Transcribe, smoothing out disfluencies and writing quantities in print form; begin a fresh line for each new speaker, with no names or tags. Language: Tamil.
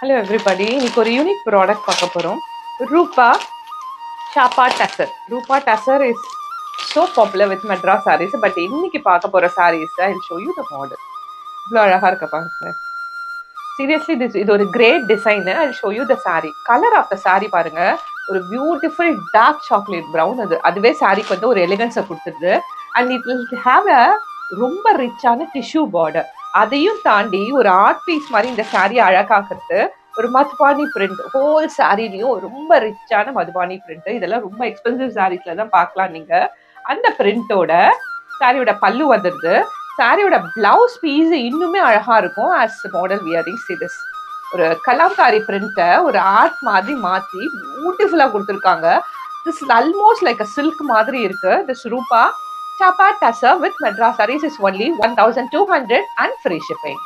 ஹலோ எவ்ரிபடி, இன்னைக்கு ஒரு யூனிக் ப்ராடக்ட் பார்க்க போகிறோம். ரூபா சாப்பா டசர். ரூபா tussar is so popular with Madras saris. But இன்னைக்கு பார்க்க போகிற saris I show you the model. இவ்வளோ அழகாக இருக்க பாருங்க. சீரியஸ்லி இது ஒரு great design. I show you the sari. Colour of the sari பாருங்க, ஒரு பியூட்டிஃபுல் டார்க் சாக்லேட் ப்ரௌன். அதுவே சாரீக்கு வந்து ஒரு எலிகன்ஸை கொடுத்துருது. And it will have a ரொம்ப ரிச்சான டிஷ்யூ பார்டர். அதையும் தாண்டி ஒரு ஆர்ட் பீஸ் மாதிரி இந்த சாரியை அழகாக்குறது ஒரு மதுபானி பிரிண்ட். ஹோல் சாரிலையும் ரொம்ப ரிச்சான மதுபானி பிரிண்ட். இதெல்லாம் ரொம்ப எக்ஸ்பென்சிவ் சாரீஸ்ல தான் பார்க்கலாம் நீங்க. அந்த பிரிண்டோட சாரியோட பல்லு வந்துடுது. சாரியோட பிளவுஸ் பீஸ் இன்னுமே அழகா இருக்கும். ஆஸ் மாடல் வியரிங் சிதிஸ் ஒரு கலாம்காரி பிரிண்ட்டை ஒரு ஆர்ட் மாதிரி மாற்றி பியூட்டிஃபுல்லாக கொடுத்துருக்காங்க. This is almost like a silk மாதிரி இருக்கு. திஸ் ரூபா சாப்பா tussar with Madras saris is only 1200 and free shipping.